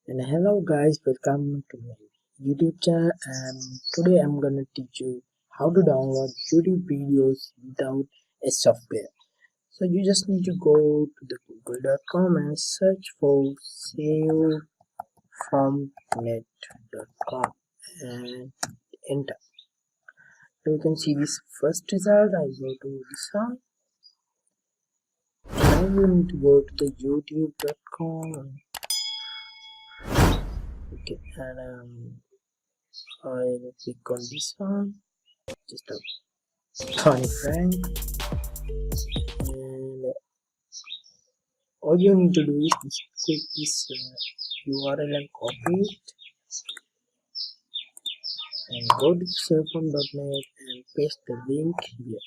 And hello guys, welcome to my YouTube channel, and today I'm gonna teach you how to download YouTube videos without a software. So you just need to go to the google.com and search for savefromnet.com and enter. So you can see this first result. I go to this one. Now you need to go to the youtube.com. Okay, and I'll click on this one. Just a Tony Frank, and all you need to do is just click this URL and copy it and go to cellphone.net and paste the link here.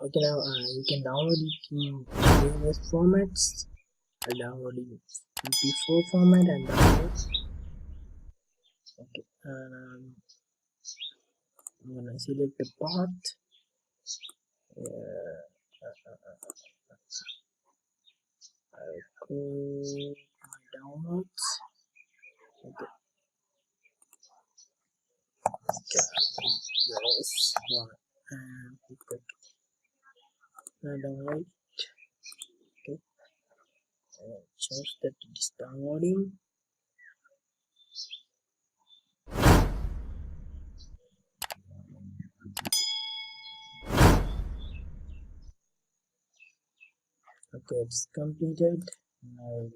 Okay, now you can download it in various formats. I download it in MP4 format and download. Okay, and I'm gonna select the path. I'll go my downloads. Okay, yes, one and click download. Okay, and shows that it is downloading. Okay, it's completed. Now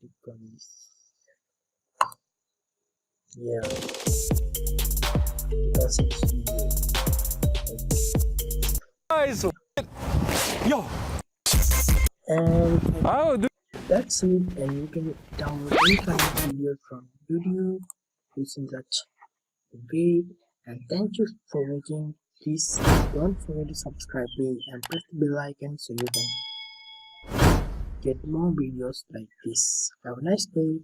click on this. Yeah, that's it. Video. Guys, yo, And how do that's it. And you can download any kind of video from YouTube using such way. And thank you for watching. Please don't forget to subscribe me and press the bell icon so you can get more videos like this. Have a nice day.